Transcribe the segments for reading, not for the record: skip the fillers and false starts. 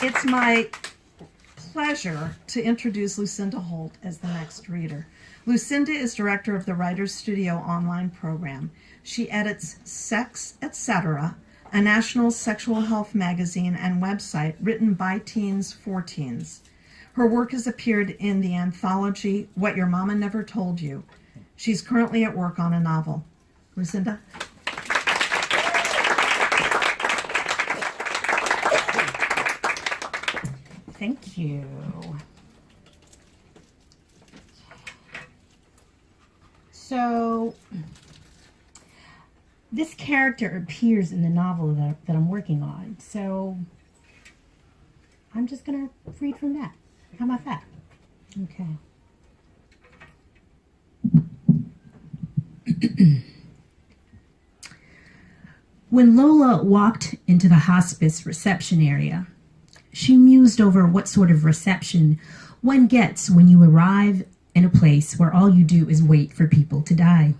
It's my pleasure to introduce Lucinda Holt as the next reader. Lucinda is director of the Writers Studio online program. She edits Sex, Etc., a national sexual health magazine and website written by teens for teens. Her work has appeared in the anthology What Your Mama Never Told You. She's currently at work on a novel. Lucinda? Thank you. So, this character appears in the novel that I'm working on. So, I'm just going to read from that. How about that? Okay. When Lola walked into the hospice reception area, she mused over what sort of reception one gets when you arrive in a place where all you do is wait for people to die.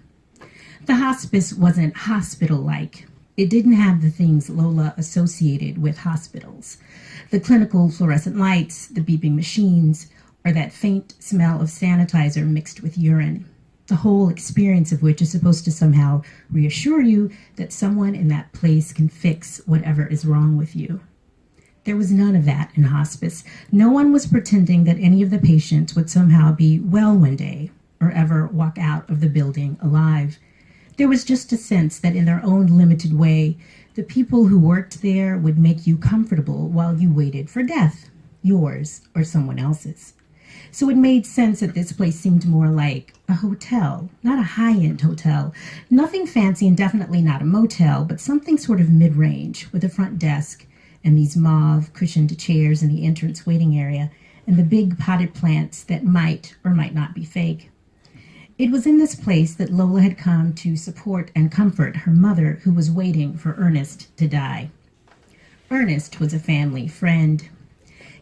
The hospice wasn't hospital-like. It didn't have the things Lola associated with hospitals: the clinical fluorescent lights, the beeping machines, or that faint smell of sanitizer mixed with urine, the whole experience of which is supposed to somehow reassure you that someone in that place can fix whatever is wrong with you. There was none of that in hospice. No one was pretending that any of the patients would somehow be well one day or ever walk out of the building alive. There was just a sense that in their own limited way, the people who worked there would make you comfortable while you waited for death, yours or someone else's. So it made sense that this place seemed more like a hotel, not a high-end hotel. Nothing fancy and definitely not a motel, but something sort of mid-range with a front desk and these mauve cushioned chairs in the entrance waiting area and the big potted plants that might or might not be fake. It was in this place that Lola had come to support and comfort her mother, who was waiting for Ernest to die. Ernest was a family friend.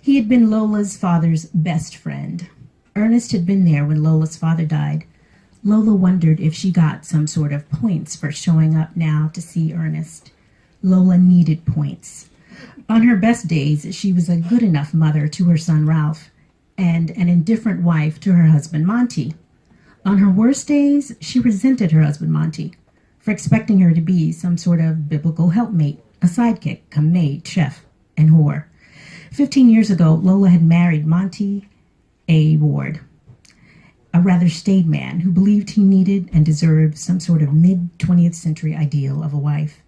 He had been Lola's father's best friend. Ernest had been there when Lola's father died. Lola wondered if she got some sort of points for showing up now to see Ernest. Lola needed points. On her best days, she was a good enough mother to her son Ralph and an indifferent wife to her husband Monty. On her worst days, she resented her husband Monty for expecting her to be some sort of biblical helpmate, a sidekick, a maid, chef, and whore. 15 years ago, Lola had married Monty A. Ward, a rather staid man who believed he needed and deserved some sort of mid-20th century ideal of a wife.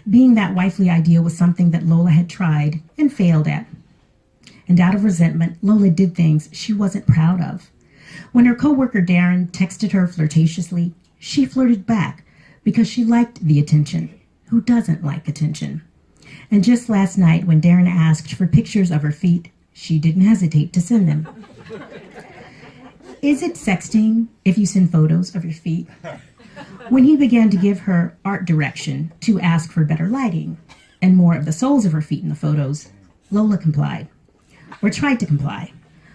Being that wifely ideal was something that Lola had tried and failed at. And out of resentment, Lola did things she wasn't proud of. When her coworker Darren texted her flirtatiously, she flirted back because she liked the attention. Who doesn't like attention? And just last night, when Darren asked for pictures of her feet, she didn't hesitate to send them. Is it sexting if you send photos of your feet? When he began to give her art direction to ask for better lighting and more of the soles of her feet in the photos, Lola complied, or tried to comply,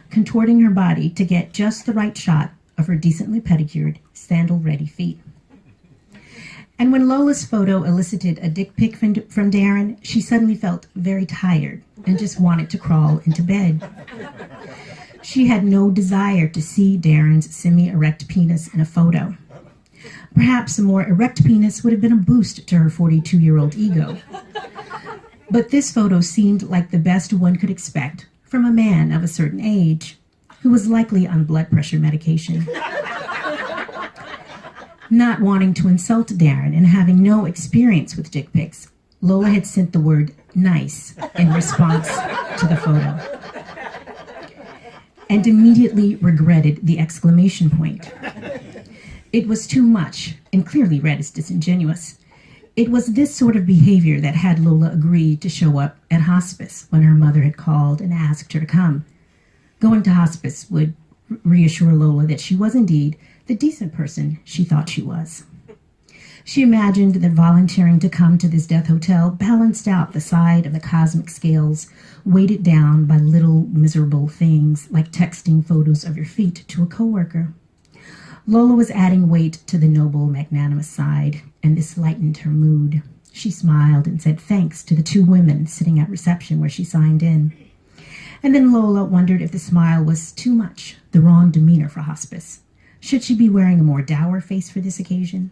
contorting her body to get just the right shot of her decently pedicured, sandal-ready feet. And when Lola's photo elicited a dick pic from Darren, she suddenly felt very tired and just wanted to crawl into bed. She had no desire to see Darren's semi-erect penis in a photo. Perhaps a more erect penis would have been a boost to her 42-year-old ego. But this photo seemed like the best one could expect from a man of a certain age who was likely on blood pressure medication. Not wanting to insult Darren and having no experience with dick pics, Lola had sent the word nice in response to the photo and immediately regretted the exclamation point. It was too much and clearly read as disingenuous. It was this sort of behavior that had Lola agree to show up at hospice when her mother had called and asked her to come. Going to hospice would reassure Lola that she was indeed the decent person she thought she was. She imagined that volunteering to come to this death hotel balanced out the side of the cosmic scales, weighted down by little miserable things like texting photos of your feet to a coworker. Lola was adding weight to the noble, magnanimous side, and this lightened her mood. She smiled and said thanks to the two women sitting at reception where she signed in. And then Lola wondered if the smile was too much, the wrong demeanor for hospice. Should she be wearing a more dour face for this occasion?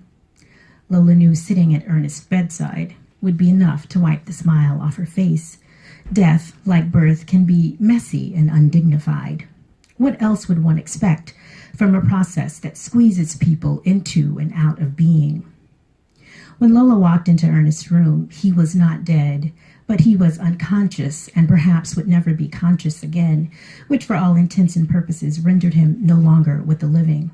Lola knew sitting at Ernest's bedside would be enough to wipe the smile off her face. Death, like birth, can be messy and undignified. What else would one expect from a process that squeezes people into and out of being? When Lola walked into Ernest's room, he was not dead, but he was unconscious and perhaps would never be conscious again, which for all intents and purposes rendered him no longer with the living.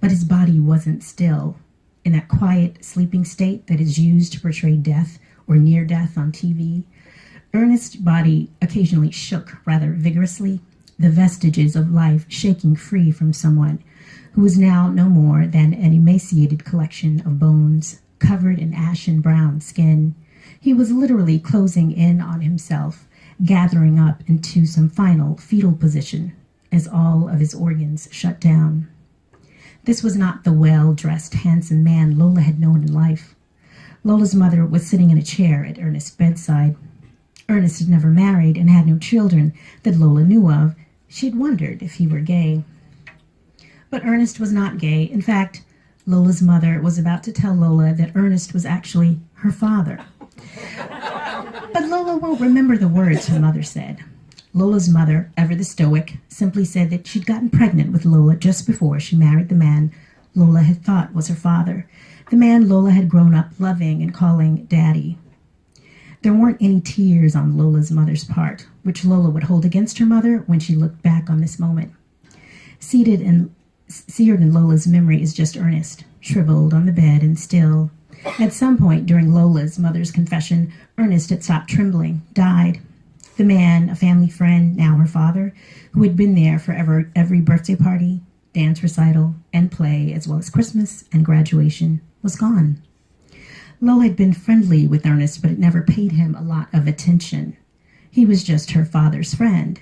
But his body wasn't still. In that quiet, sleeping state that is used to portray death or near death on TV, Ernest's body occasionally shook rather vigorously, the vestiges of life shaking free from someone who was now no more than an emaciated collection of bones, covered in ashen brown skin. He was literally closing in on himself, gathering up into some final fetal position as all of his organs shut down. This was not the well-dressed, handsome man Lola had known in life. Lola's mother was sitting in a chair at Ernest's bedside. Ernest had never married and had no children that Lola knew of. She had wondered if he were gay. But Ernest was not gay. In fact, Lola's mother was about to tell Lola that Ernest was actually her father. But Lola won't remember the words her mother said. Lola's mother, ever the stoic, simply said that she'd gotten pregnant with Lola just before she married the man Lola had thought was her father, the man Lola had grown up loving and calling Daddy. There weren't any tears on Lola's mother's part, which Lola would hold against her mother when she looked back on this moment. Seared in Lola's memory is just Ernest, shriveled on the bed and still. At some point during Lola's mother's confession, Ernest had stopped trembling, died. The man, a family friend, now her father, who had been there for every birthday party, dance recital, and play, as well as Christmas and graduation, was gone. Lola had been friendly with Ernest, but had never paid him a lot of attention. He was just her father's friend.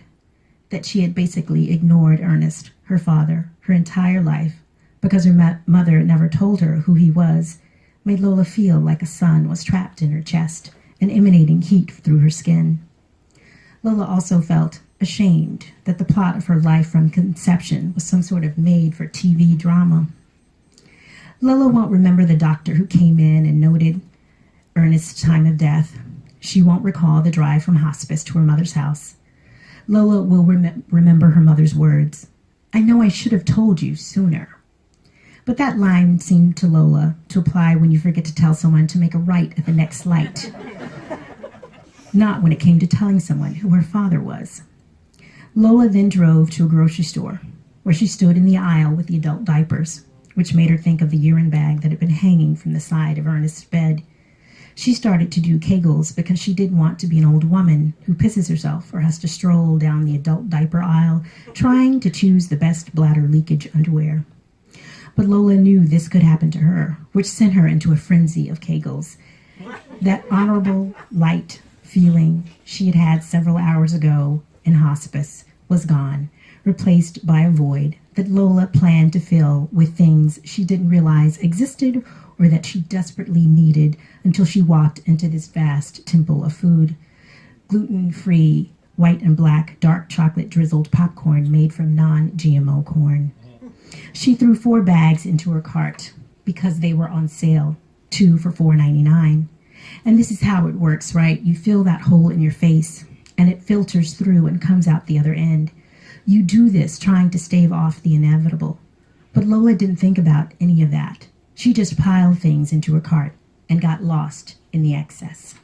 That she had basically ignored Ernest, her father, her entire life, because her mother never told her who he was, made Lola feel like a sun was trapped in her chest and emanating heat through her skin. Lola also felt ashamed that the plot of her life from conception was some sort of made-for-TV drama. Lola won't remember the doctor who came in and noted Ernest's time of death. She won't recall the drive from hospice to her mother's house. Lola will remember her mother's words, "I know I should have told you sooner." But that line seemed to Lola to apply when you forget to tell someone to make a right at the next light. Not when it came to telling someone who her father was. Lola then drove to a grocery store, where she stood in the aisle with the adult diapers, which made her think of the urine bag that had been hanging from the side of Ernest's bed. She started to do Kegels because she didn't want to be an old woman who pisses herself or has to stroll down the adult diaper aisle trying to choose the best bladder leakage underwear. But Lola knew this could happen to her, which sent her into a frenzy of Kegels. That honorable, light feeling she had had several hours ago in hospice was gone, replaced by a void that Lola planned to fill with things she didn't realize existed or that she desperately needed until she walked into this vast temple of food. Gluten-free, white and black, dark chocolate drizzled popcorn made from non-GMO corn. She threw 4 bags into her cart because they were on sale, 2 for $4.99. And this is how it works, right? You fill that hole in your face, and it filters through and comes out the other end. You do this trying to stave off the inevitable. But Lola didn't think about any of that. She just piled things into her cart and got lost in the excess.